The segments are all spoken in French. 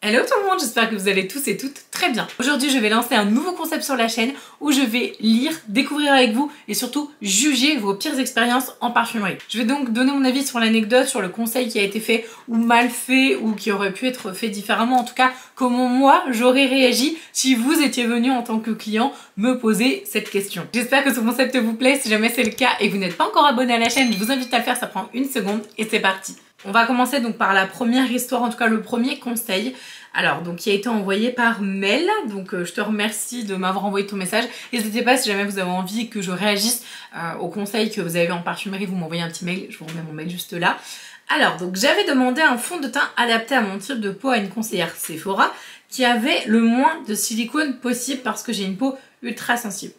Hello tout le monde, j'espère que vous allez tous et toutes très bien. Aujourd'hui je vais lancer un nouveau concept sur la chaîne où je vais lire, découvrir avec vous et surtout juger vos pires expériences en parfumerie. Je vais donc donner mon avis sur l'anecdote, sur le conseil qui a été fait ou mal fait ou qui aurait pu être fait différemment. En tout cas, comment moi j'aurais réagi si vous étiez venu en tant que client me poser cette question. J'espère que ce concept vous plaît. Si jamais c'est le cas et que vous n'êtes pas encore abonné à la chaîne, je vous invite à le faire, ça prend une seconde et c'est parti. On va commencer donc par la première histoire, en tout cas le premier conseil. Alors, donc qui a été envoyé par Mel, donc je te remercie de m'avoir envoyé ton message. N'hésitez pas si jamais vous avez envie que je réagisse aux conseils que vous avez en parfumerie, vous m'envoyez un petit mail, je vous remets mon mail juste là. Alors, donc j'avais demandé un fond de teint adapté à mon type de peau à une conseillère Sephora qui avait le moins de silicone possible parce que j'ai une peau ultra sensible.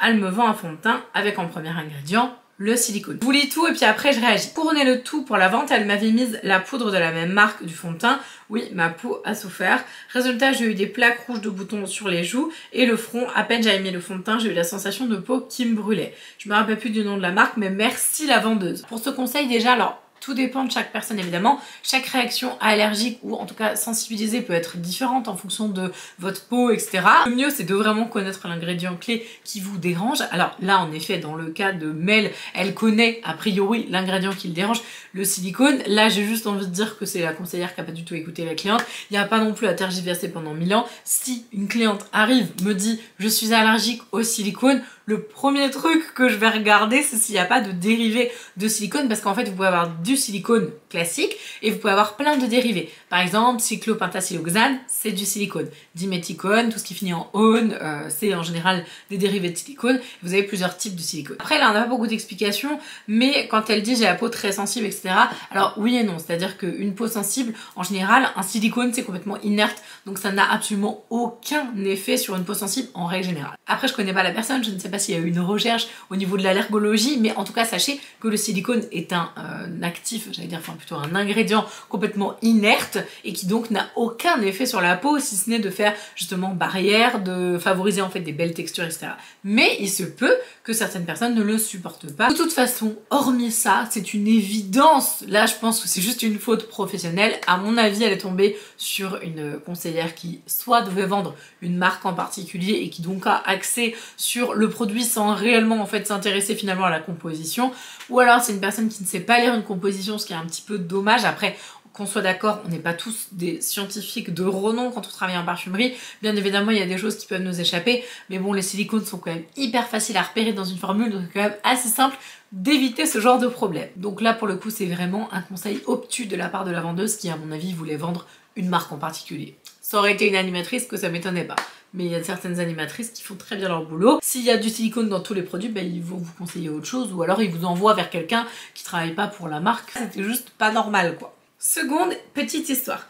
Elle me vend un fond de teint avec en premier ingrédient le silicone. Je vous lis tout et puis après je réagis. Pour couronner le tout pour la vente, elle m'avait mise la poudre de la même marque du fond de teint. Oui, ma peau a souffert. Résultat, j'ai eu des plaques rouges de boutons sur les joues et le front. À peine j'avais mis le fond de teint, j'ai eu la sensation de peau qui me brûlait. Je me rappelle plus du nom de la marque, mais merci la vendeuse. Pour ce conseil déjà, alors tout dépend de chaque personne évidemment. Chaque réaction allergique ou en tout cas sensibilisée peut être différente en fonction de votre peau, etc. Le mieux c'est de vraiment connaître l'ingrédient clé qui vous dérange. Alors là en effet dans le cas de Mel, elle connaît a priori l'ingrédient qui le dérange, le silicone. Là j'ai juste envie de dire que c'est la conseillère qui n'a pas du tout écouté la cliente. Il n'y a pas non plus à tergiverser pendant 1000 ans. Si une cliente arrive, me dit je suis allergique au silicone, le premier truc que je vais regarder, c'est s'il n'y a pas de dérivé de silicone, parce qu'en fait, vous pouvez avoir du silicone classique et vous pouvez avoir plein de dérivés. Par exemple, cyclopentasiloxane, c'est du silicone. Diméthicone, tout ce qui finit en one, c'est en général des dérivés de silicone. Vous avez plusieurs types de silicone. Après, là, on n'a pas beaucoup d'explications, mais quand elle dit j'ai la peau très sensible, etc. Alors oui et non, c'est-à-dire qu'une peau sensible, en général, un silicone, c'est complètement inerte, donc ça n'a absolument aucun effet sur une peau sensible en règle générale. Après, je connais pas la personne, je ne sais pas s'il y a eu une recherche au niveau de l'allergologie, mais en tout cas sachez que le silicone est un actif, j'allais dire, enfin plutôt un ingrédient complètement inerte et qui donc n'a aucun effet sur la peau, si ce n'est de faire justement barrière, de favoriser en fait des belles textures, etc. Mais il se peut que certaines personnes ne le supportent pas. De toute façon, hormis ça, c'est une évidence. Là, je pense que c'est juste une faute professionnelle. À mon avis, elle est tombée sur une conseillère qui soit devait vendre une marque en particulier et qui donc a axé sur le produit sans réellement en fait s'intéresser finalement à la composition, ou alors c'est une personne qui ne sait pas lire une composition, ce qui est un petit peu dommage. Après, qu'on soit d'accord, on n'est pas tous des scientifiques de renom quand on travaille en parfumerie. Bien évidemment, il y a des choses qui peuvent nous échapper, mais bon, les silicones sont quand même hyper faciles à repérer dans une formule, donc c'est quand même assez simple d'éviter ce genre de problème. Donc là, pour le coup, c'est vraiment un conseil obtus de la part de la vendeuse qui, à mon avis, voulait vendre une marque en particulier. Ça aurait été une animatrice que ça m'étonnait pas. Mais il y a certaines animatrices qui font très bien leur boulot. S'il y a du silicone dans tous les produits, ben ils vont vous conseiller autre chose, ou alors ils vous envoient vers quelqu'un qui travaille pas pour la marque. C'était juste pas normal, quoi. Seconde petite histoire.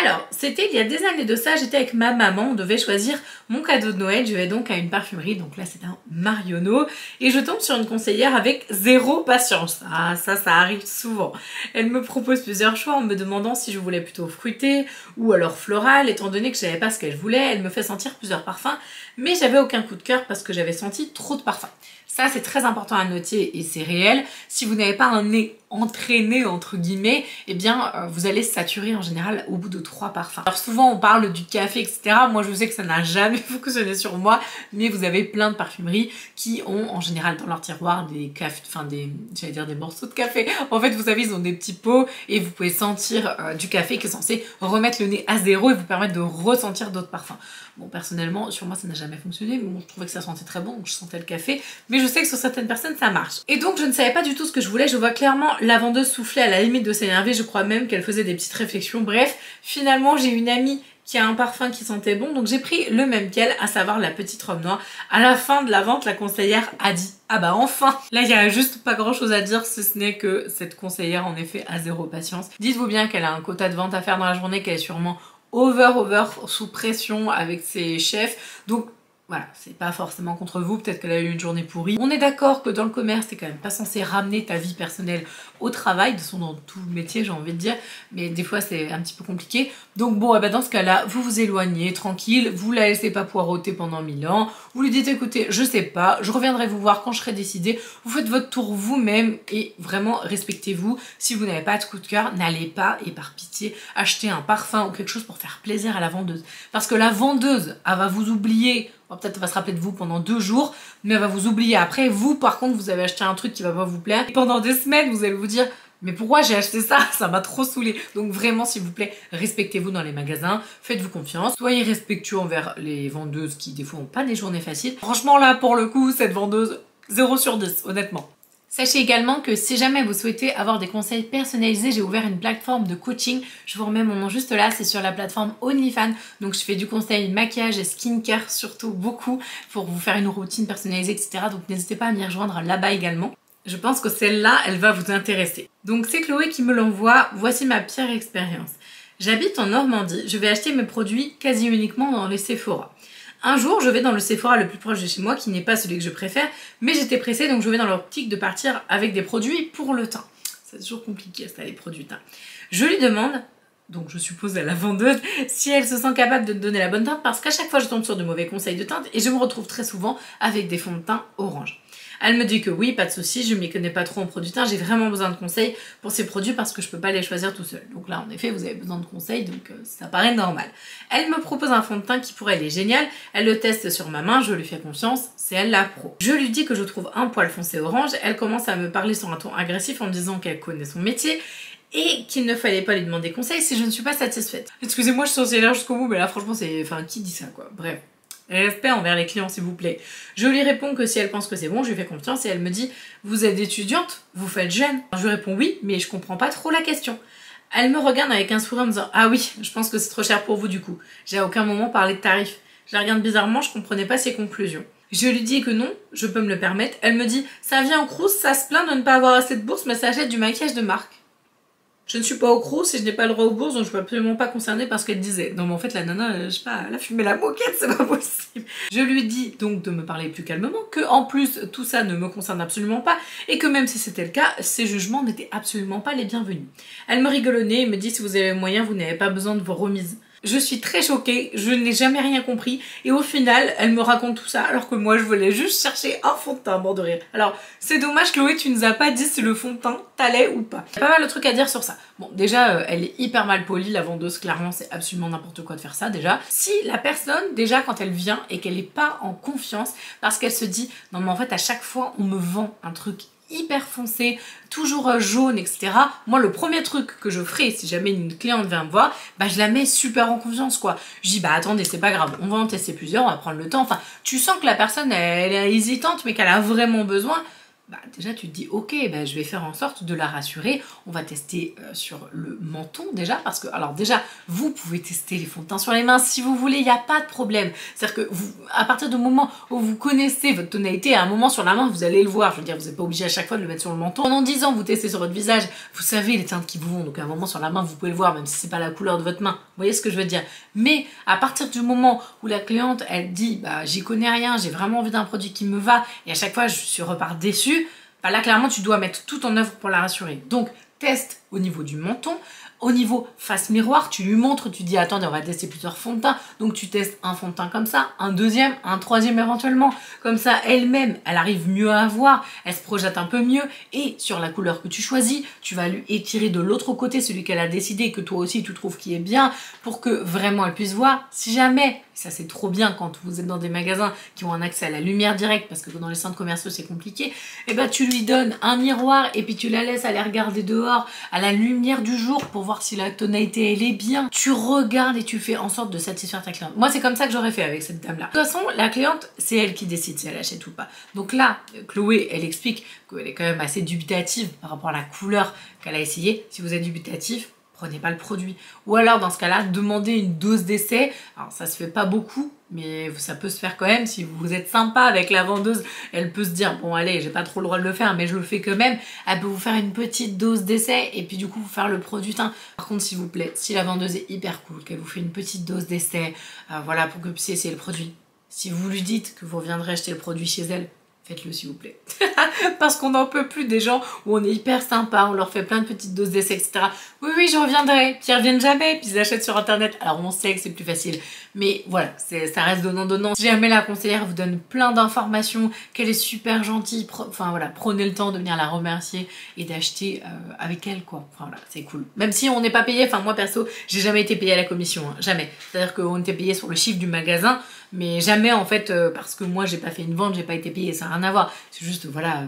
Alors, c'était il y a des années de ça, j'étais avec ma maman, on devait choisir mon cadeau de Noël, je vais donc à une parfumerie, donc là c'est un Marionneau, et je tombe sur une conseillère avec zéro patience. Ah, ça arrive souvent. Elle me propose plusieurs choix en me demandant si je voulais plutôt fruité ou alors floral, étant donné que je savais pas ce qu'elle voulait. Elle me fait sentir plusieurs parfums, mais j'avais aucun coup de cœur parce que j'avais senti trop de parfums. Ça, c'est très important à noter et c'est réel. Si vous n'avez pas un nez entraîné, entre guillemets, eh bien, vous allez saturer en général au bout de 3 parfums. Alors souvent, on parle du café, etc. Moi, je sais que ça n'a jamais fonctionné sur moi, mais vous avez plein de parfumeries qui ont en général dans leur tiroir des cafés, enfin j'allais dire des morceaux de café. En fait, vous savez, ils ont des petits pots et vous pouvez sentir du café qui est censé remettre le nez à zéro et vous permettre de ressentir d'autres parfums. Bon, personnellement, sur moi, ça n'a jamais fonctionné, mais bon, je trouvais que ça sentait très bon, donc je sentais le café. Mais je sais que sur certaines personnes, ça marche. Et donc, je ne savais pas du tout ce que je voulais. Je vois clairement la vendeuse souffler à la limite de s'énerver. Je crois même qu'elle faisait des petites réflexions. Bref, finalement, j'ai une amie qui a un parfum qui sentait bon, donc j'ai pris le même qu'elle, à savoir la petite robe noire. À la fin de la vente, la conseillère a dit « Ah bah enfin !» Là, il y a juste pas grand chose à dire, si ce n'est que cette conseillère, en effet, a zéro patience. Dites-vous bien qu'elle a un quota de vente à faire dans la journée, qu'elle est sûrement over sous pression avec ses chefs, donc Voilà, c'est pas forcément contre vous, peut-être qu'elle a eu une journée pourrie. On est d'accord que dans le commerce, t'es quand même pas censé ramener ta vie personnelle au travail, de son dans tout métier, j'ai envie de dire, mais des fois c'est un petit peu compliqué. Donc bon, dans ce cas-là, vous vous éloignez tranquille, vous la laissez pas poireauter pendant 1000 ans, vous lui dites écoutez, je sais pas, je reviendrai vous voir quand je serai décidée, vous faites votre tour vous-même et vraiment respectez-vous. Si vous n'avez pas de coup de cœur, n'allez pas, et par pitié, acheter un parfum ou quelque chose pour faire plaisir à la vendeuse. Parce que la vendeuse, elle va vous oublier. Peut-être elle va se rappeler de vous pendant 2 jours, mais elle va vous oublier après. Vous, par contre, vous avez acheté un truc qui va pas vous plaire. Et pendant des semaines, vous allez vous dire mais pourquoi j'ai acheté ça? Ça m'a trop saoulé. Donc vraiment, s'il vous plaît, respectez-vous dans les magasins. Faites-vous confiance. Soyez respectueux envers les vendeuses qui, des fois, n'ont pas des journées faciles. Franchement, là, pour le coup, cette vendeuse, 0 sur 10, honnêtement. Sachez également que si jamais vous souhaitez avoir des conseils personnalisés, j'ai ouvert une plateforme de coaching. Je vous remets mon nom juste là, c'est sur la plateforme OnlyFans. Donc je fais du conseil maquillage et skincare surtout beaucoup pour vous faire une routine personnalisée, etc. Donc n'hésitez pas à m'y rejoindre là-bas également. Je pense que celle-là, elle va vous intéresser. Donc c'est Chloé qui me l'envoie. Voici ma pire expérience. J'habite en Normandie. Je vais acheter mes produits quasi uniquement dans les Sephora. Un jour, je vais dans le Sephora le plus proche de chez moi, qui n'est pas celui que je préfère, mais j'étais pressée, donc je vais dans l'optique de partir avec des produits pour le teint. C'est toujours compliqué ça, les produits teint. Je lui demande, donc je suppose à la vendeuse, si elle se sent capable de me donner la bonne teinte, parce qu'à chaque fois je tombe sur de mauvais conseils de teinte et je me retrouve très souvent avec des fonds de teint orange. Elle me dit que oui, pas de souci, je m'y connais pas trop en produits teint, j'ai vraiment besoin de conseils pour ces produits parce que je peux pas les choisir tout seul. Donc là, en effet, vous avez besoin de conseils, donc ça paraît normal. Elle me propose un fond de teint qui pour elle est génial, elle le teste sur ma main, je lui fais confiance, c'est elle la pro. Je lui dis que je trouve un poil foncé orange, elle commence à me parler sur un ton agressif en me disant qu'elle connaît son métier, et qu'il ne fallait pas lui demander conseil si je ne suis pas satisfaite. Excusez-moi, je suis censée aller jusqu'au bout, mais là franchement c'est... Enfin, qui dit ça quoi? Bref. Respect envers les clients s'il vous plaît. Je lui réponds que si elle pense que c'est bon, je lui fais confiance et elle me dit « Vous êtes étudiante? Vous faites jeune ?» Je lui réponds « Oui, mais je comprends pas trop la question. » Elle me regarde avec un sourire en me disant « Ah oui, je pense que c'est trop cher pour vous du coup. » J'ai à aucun moment parlé de tarifs. Je la regarde bizarrement, je comprenais pas ses conclusions. Je lui dis que non, je peux me le permettre. Elle me dit « Ça vient en Crous, ça se plaint de ne pas avoir assez de bourse, mais ça achète du maquillage de marque. » Je ne suis pas au Crous et je n'ai pas le droit aux bourses, donc je ne suis absolument pas concernée par ce qu'elle disait. Non mais en fait la nana, je sais pas, elle a fumé la moquette, c'est pas possible. Je lui dis donc de me parler plus calmement, que en plus tout ça ne me concerne absolument pas et que même si c'était le cas, ses jugements n'étaient absolument pas les bienvenus. Elle me rigole au nez et me dit si vous avez les moyens, vous n'avez pas besoin de vos remises. Je suis très choquée, je n'ai jamais rien compris et au final, elle me raconte tout ça alors que moi je voulais juste chercher un fond de teint, bord de rire. Alors, c'est dommage Chloé, tu nous as pas dit si le fond de teint t'allait ou pas. Il y a pas mal de trucs à dire sur ça. Bon, déjà, elle est hyper mal polie, la vendeuse, clairement, c'est absolument n'importe quoi de faire ça déjà. Si la personne, déjà quand elle vient et qu'elle est pas en confiance parce qu'elle se dit non mais en fait à chaque fois on me vend un truc hyper foncé, toujours jaune, etc. Moi, le premier truc que je ferai si jamais une cliente vient me voir, bah je la mets super en confiance, quoi. Je dis, bah attendez, c'est pas grave, on va en tester plusieurs, on va prendre le temps. Enfin, tu sens que la personne, elle est hésitante, mais qu'elle a vraiment besoin. Bah déjà tu te dis ok, bah, je vais faire en sorte de la rassurer, on va tester sur le menton déjà parce que alors déjà vous pouvez tester les fonds de teint sur les mains si vous voulez, il n'y a pas de problème, c'est-à-dire que vous, à partir du moment où vous connaissez votre tonalité, à un moment sur la main vous allez le voir, je veux dire vous n'êtes pas obligé à chaque fois de le mettre sur le menton. Pendant 10 ans vous testez sur votre visage, vous savez les teintes qui vous vont, donc à un moment sur la main vous pouvez le voir même si c'est pas la couleur de votre main, vous voyez ce que je veux dire. Mais à partir du moment où la cliente elle dit bah j'y connais rien, j'ai vraiment envie d'un produit qui me va et à chaque fois je repars déçue, bah là clairement tu dois mettre tout en œuvre pour la rassurer. Donc teste au niveau du menton, au niveau face miroir, tu lui montres, tu dis attendez on va tester plusieurs fonds de teint, donc tu testes un fond de teint comme ça, un deuxième, un troisième éventuellement, comme ça elle-même elle arrive mieux à voir, elle se projette un peu mieux et sur la couleur que tu choisis, tu vas lui étirer de l'autre côté celui qu'elle a décidé que toi aussi tu trouves qui est bien pour que vraiment elle puisse voir. Si jamais, ça c'est trop bien quand vous êtes dans des magasins qui ont un accès à la lumière directe parce que dans les centres commerciaux c'est compliqué, et ben tu lui donnes un miroir et puis tu la laisses aller regarder dehors à la lumière du jour pour voir si la tonalité elle est bien. Tu regardes et tu fais en sorte de satisfaire ta cliente. Moi c'est comme ça que j'aurais fait avec cette dame là. De toute façon la cliente c'est elle qui décide si elle achète ou pas. Donc là Chloé elle explique qu'elle est quand même assez dubitative par rapport à la couleur qu'elle a essayé. Si vous êtes dubitatif, prenez pas le produit. Ou alors dans ce cas-là, demandez une dose d'essai. Alors ça se fait pas beaucoup, mais ça peut se faire quand même. Si vous êtes sympa avec la vendeuse, elle peut se dire bon allez, j'ai pas trop le droit de le faire, mais je le fais quand même. Elle peut vous faire une petite dose d'essai et puis du coup vous faire le produit teint. Par contre s'il vous plaît, si la vendeuse est hyper cool, qu'elle vous fait une petite dose d'essai, voilà pour que vous puissiez essayer le produit, si vous lui dites que vous reviendrez acheter le produit chez elle, faites-le s'il vous plaît. Parce qu'on n'en peut plus des gens où on est hyper sympa, on leur fait plein de petites doses d'essai, etc. Oui, oui, je reviendrai. Puis ils reviennent jamais, puis ils achètent sur internet. Alors on sait que c'est plus facile. Mais voilà, ça reste donnant-donnant. Si jamais la conseillère vous donne plein d'informations, qu'elle est super gentille, enfin voilà, prenez le temps de venir la remercier et d'acheter avec elle, quoi. Enfin voilà, c'est cool. Même si on n'est pas payé, enfin moi perso, j'ai jamais été payée à la commission, hein, jamais. C'est-à-dire qu'on était payé sur le chiffre du magasin, mais jamais en fait, parce que moi j'ai pas fait une vente, j'ai pas été payée, ça n'a rien à voir. C'est juste, voilà,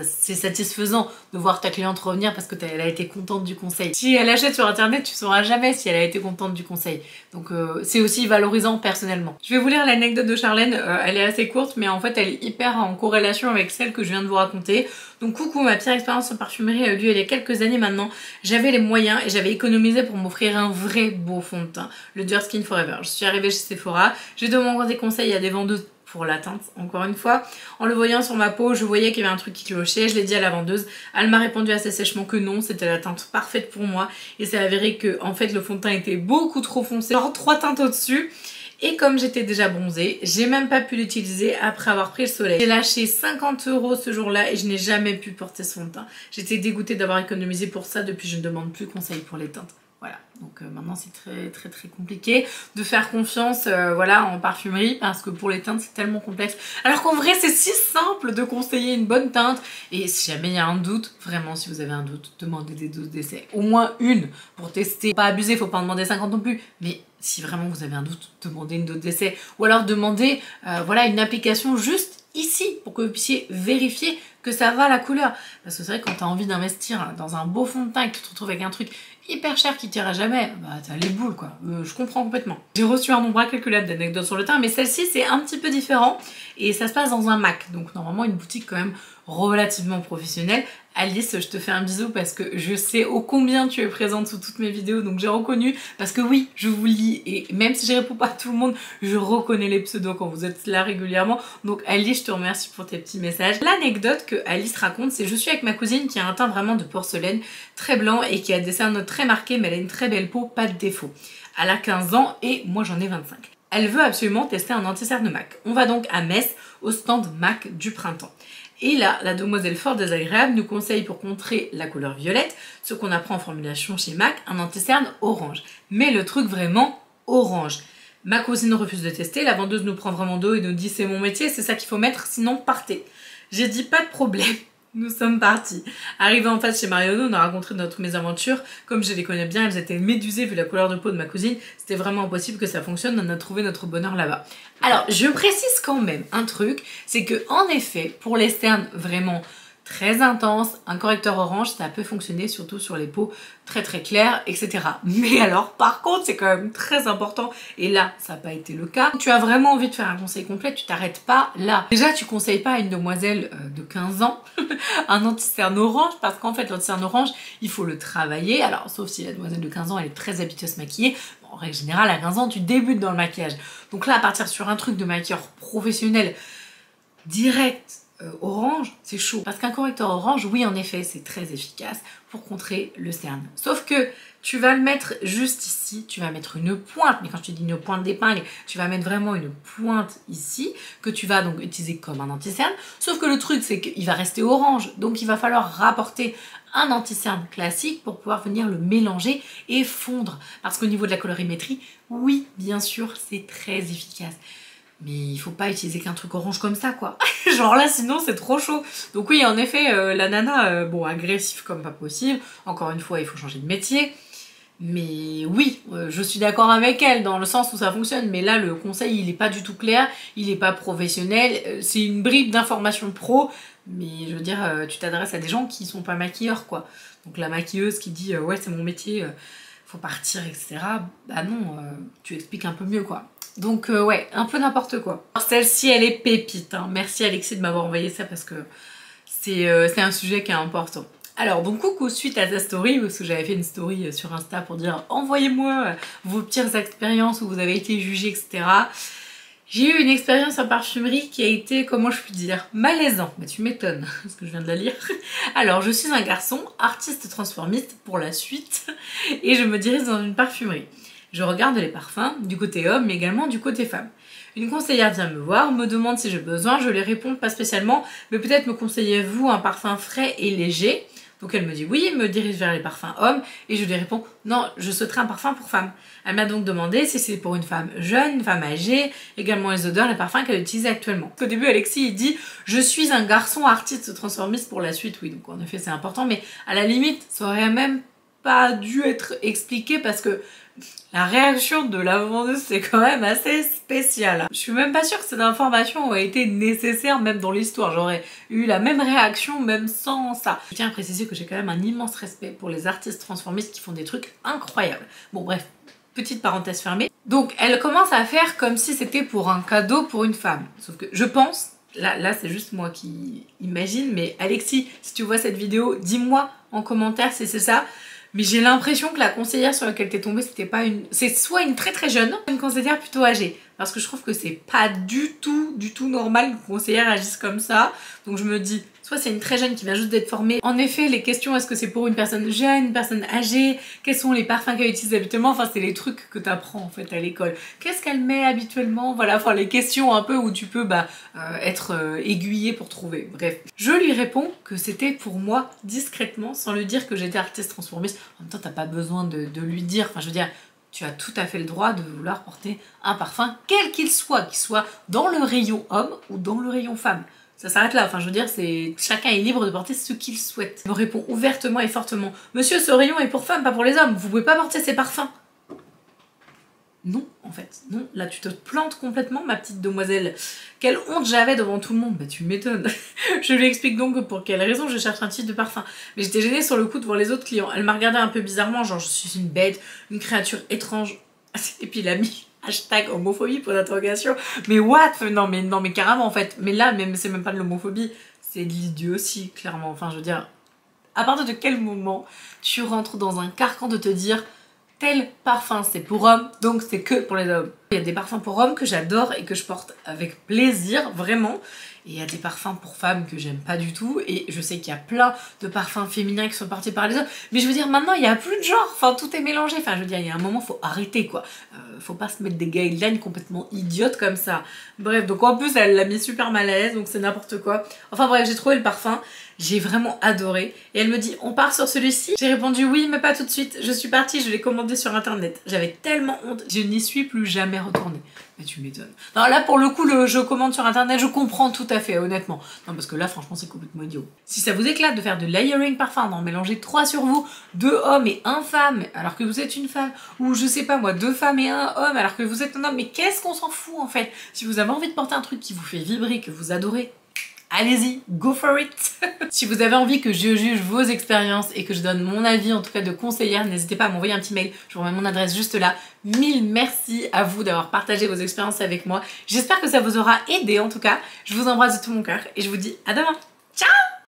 c'est satisfaisant de voir ta cliente revenir parce que elle a été contente du conseil. Si elle achète sur internet, tu sauras jamais si elle a été contente du conseil. Donc c'est aussi valorisant personnellement. Je vais vous lire l'anecdote de Charlène, elle est assez courte, mais en fait elle est hyper en corrélation avec celle que je viens de vous raconter. Donc coucou, ma pire expérience en parfumerie a eu lieu il y a quelques années maintenant. J'avais les moyens et j'avais économisé pour m'offrir un vrai beau fond de teint, le Dior Skin Forever. Je suis arrivée chez Sephora, j'ai demandé des conseils à des vendeuses pour la teinte, encore une fois. En le voyant sur ma peau, je voyais qu'il y avait un truc qui clochait, je l'ai dit à la vendeuse. Elle m'a répondu assez sèchement que non, c'était la teinte parfaite pour moi. Et c'est avéré que en fait le fond de teint était beaucoup trop foncé, genre 3 teintes au-dessus. Et comme j'étais déjà bronzée, j'ai même pas pu l'utiliser après avoir pris le soleil. J'ai lâché 50 € ce jour-là et je n'ai jamais pu porter ce fond de teint. J'étais dégoûtée d'avoir économisé pour ça, depuis je ne demande plus conseil pour les teintes. Voilà, donc maintenant c'est très compliqué de faire confiance voilà, en parfumerie parce que pour les teintes c'est tellement complexe. Alors qu'en vrai c'est si simple de conseiller une bonne teinte. Et si jamais il y a un doute, vraiment si vous avez un doute, demandez des doses d'essai. Au moins une pour tester. Pas abuser, faut pas en demander 50 non plus. Mais si vraiment vous avez un doute, demandez une dose d'essai. Ou alors demandez voilà, une application juste ici pour que vous puissiez vérifier que ça va la couleur. Parce que c'est vrai que quand tu as envie d'investir dans un beau fond de teint et que tu te retrouves avec un truc hyper cher qui t'ira jamais, bah t'as les boules quoi. Je comprends complètement. J'ai reçu un nombre incalculable d'anecdotes sur le teint, mais celle-ci c'est un petit peu différent et ça se passe dans un MAC, donc normalement une boutique quand même relativement professionnelle. Alice, je te fais un bisou parce que je sais ô combien tu es présente sous toutes mes vidéos, donc j'ai reconnu, parce que oui, je vous lis, et même si je réponds pas à tout le monde, je reconnais les pseudos quand vous êtes là régulièrement. Donc Alice, je te remercie pour tes petits messages. L'anecdote que Alice raconte, c'est je suis avec ma cousine qui a un teint vraiment de porcelaine, très blanc et qui a des cernes très marquées, mais elle a une très belle peau, pas de défaut. Elle a 15 ans et moi j'en ai 25. Elle veut absolument tester un anti-cerne MAC. On va donc à Metz, au stand MAC du printemps. Et là, la demoiselle fort désagréable nous conseille pour contrer la couleur violette, ce qu'on apprend en formulation chez MAC, un anti-cerne orange. Mais le truc vraiment orange. Ma cousine refuse de tester, la vendeuse nous prend vraiment d'eau et nous dit c'est mon métier, c'est ça qu'il faut mettre, sinon partez. J'ai dit pas de problème. Nous sommes partis. Arrivés en face chez Marionneau, on a rencontré notre mésaventure. Comme je les connais bien, elles étaient médusées vu la couleur de peau de ma cousine. C'était vraiment impossible que ça fonctionne. On a trouvé notre bonheur là-bas. Alors, je précise quand même un truc, c'est que en effet, pour les cernes vraiment très intenses, un correcteur orange, ça peut fonctionner surtout sur les peaux très claires, etc. Mais alors, par contre, c'est quand même très important, et là, ça n'a pas été le cas. Tu as vraiment envie de faire un conseil complet, tu t'arrêtes pas là. Déjà, tu conseilles pas à une demoiselle de 15 ans un anti-cerne orange, parce qu'en fait, l'anti-cerne orange, il faut le travailler. Alors, sauf si la demoiselle de 15 ans, elle est très habituée à se maquiller. Bon, en règle générale, à 15 ans, tu débutes dans le maquillage. Donc là, à partir sur un truc de maquilleur professionnel, direct, orange, c'est chaud. Parce qu'un correcteur orange, oui en effet, c'est très efficace pour contrer le cerne. Sauf que tu vas le mettre juste ici, tu vas mettre une pointe, mais quand je te dis une pointe d'épingle, tu vas mettre vraiment une pointe ici, que tu vas donc utiliser comme un anti-cerne. Sauf que le truc, c'est qu'il va rester orange, donc il va falloir rapporter un anti-cerne classique pour pouvoir venir le mélanger et fondre. Parce qu'au niveau de la colorimétrie, oui, bien sûr, c'est très efficace. Mais il faut pas utiliser qu'un truc orange comme ça quoi. Genre là sinon c'est trop chaud. Donc oui en effet la nana bon agressive comme pas possible. Encore une fois il faut changer de métier. Mais oui je suis d'accord avec elle dans le sens où ça fonctionne. Mais là le conseil il est pas du tout clair. Il est pas professionnel. C'est une bribe d'information pro. Mais je veux dire tu t'adresses à des gens qui sont pas maquilleurs quoi. Donc la maquilleuse qui dit ouais c'est mon métier faut partir etc. Bah non tu expliques un peu mieux quoi. Donc ouais, un peu n'importe quoi. Celle-ci, elle est pépite. Hein. Merci Alexis de m'avoir envoyé ça parce que c'est un sujet qui est important. Alors donc coucou, suite à ta story, parce que j'avais fait une story sur Insta pour dire envoyez-moi vos pires expériences où vous avez été jugé, etc. J'ai eu une expérience en parfumerie qui a été, comment je puis dire, malaisant. Bah tu m'étonnes, parce que je viens de la lire. Alors je suis un garçon, artiste transformiste pour la suite, et je me dirige dans une parfumerie. Je regarde les parfums du côté homme mais également du côté femme. Une conseillère vient me voir, me demande si j'ai besoin, je lui réponds pas spécialement, mais peut-être me conseillez-vous un parfum frais et léger? Donc elle me dit oui, me dirige vers les parfums hommes et je lui réponds non, je souhaiterais un parfum pour femme. Elle m'a donc demandé si c'est pour une femme jeune, une femme âgée, également les odeurs, les parfums qu'elle utilise actuellement. Au début, Alexis il dit je suis un garçon artiste transformiste pour la suite, oui, donc en effet c'est important, mais à la limite ça aurait même pas dû être expliqué parce que la réaction de la vendeuse c'est quand même assez spécial. Je suis même pas sûre que cette information aurait été nécessaire même dans l'histoire. J'aurais eu la même réaction même sans ça. Je tiens à préciser que j'ai quand même un immense respect pour les artistes transformistes qui font des trucs incroyables. Bon bref, petite parenthèse fermée. Donc elle commence à faire comme si c'était pour un cadeau pour une femme. Sauf que je pense, là c'est juste moi qui imagine, mais Alexis, si tu vois cette vidéo, dis-moi en commentaire si c'est ça. Mais j'ai l'impression que la conseillère sur laquelle t'es tombée, c'était pas une... C'est soit une très très jeune, une conseillère plutôt âgée. Parce que je trouve que c'est pas du tout normal qu'une conseillère agisse comme ça. Donc je me dis, soit c'est une très jeune qui vient juste d'être formée. En effet, les questions, est-ce que c'est pour une personne jeune, une personne âgée? Quels sont les parfums qu'elle utilise habituellement? Enfin, c'est les trucs que t'apprends en fait à l'école. Qu'est-ce qu'elle met habituellement? Voilà, enfin les questions un peu où tu peux être aiguillé pour trouver. Bref. Je lui réponds que c'était pour moi discrètement, sans lui dire que j'étais artiste transformiste. En même temps, t'as pas besoin de lui dire. Enfin, je veux dire, tu as tout à fait le droit de vouloir porter un parfum, quel qu'il soit dans le rayon homme ou dans le rayon femme. Ça s'arrête là, enfin je veux dire, chacun est libre de porter ce qu'il souhaite. Il me répond ouvertement et fortement, monsieur, ce rayon est pour femmes, pas pour les hommes, vous pouvez pas porter ces parfums. Non, en fait, non, là tu te plantes complètement, ma petite demoiselle. Quelle honte j'avais devant tout le monde, bah tu m'étonnes. Je lui explique donc pour quelle raison je cherche un type de parfum. Mais j'étais gênée sur le coup devant les autres clients. Elle m'a regardé un peu bizarrement, genre je suis une bête, une créature étrange. Et puis il a mis hashtag homophobie pour l'interrogation. Mais what? Non mais carrément en fait. Mais là, même c'est même pas de l'homophobie, c'est de l'idiotie, clairement. Enfin je veux dire, à partir de quel moment tu rentres dans un carcan de te dire tel parfum c'est pour hommes, donc c'est que pour les hommes. Il y a des parfums pour hommes que j'adore et que je porte avec plaisir, vraiment. Et il y a des parfums pour femmes que j'aime pas du tout. Et je sais qu'il y a plein de parfums féminins qui sont portés par les hommes. Mais je veux dire, maintenant, il n'y a plus de genre. Enfin, tout est mélangé. Enfin, je veux dire, il y a un moment, faut arrêter, quoi. Faut pas se mettre des guidelines complètement idiotes comme ça. Bref, donc en plus, elle l'a mis super mal à l'aise, donc c'est n'importe quoi. Enfin bref, j'ai trouvé le parfum. J'ai vraiment adoré. Et elle me dit, on part sur celui-ci? J'ai répondu oui, mais pas tout de suite. Je suis partie, je l'ai commandé sur internet. J'avais tellement honte. Je n'y suis plus jamais retournée. Mais tu m'étonnes. Non, là, pour le coup, je commande sur internet, je comprends tout à fait, honnêtement. Non, parce que là, franchement, c'est complètement idiot. Si ça vous éclate de faire de layering parfum, d'en mélanger 3 sur vous, 2 hommes et 1 femme, alors que vous êtes une femme, ou je sais pas moi, 2 femmes et 1 homme, alors que vous êtes un homme, mais qu'est-ce qu'on s'en fout, en fait? Si vous avez envie de porter un truc qui vous fait vibrer, que vous adorez, allez-y, go for it. Si vous avez envie que je juge vos expériences et que je donne mon avis, en tout cas de conseillère, n'hésitez pas à m'envoyer un petit mail, je vous remets mon adresse juste là. Mille merci à vous d'avoir partagé vos expériences avec moi. J'espère que ça vous aura aidé en tout cas. Je vous embrasse de tout mon cœur et je vous dis à demain. Ciao!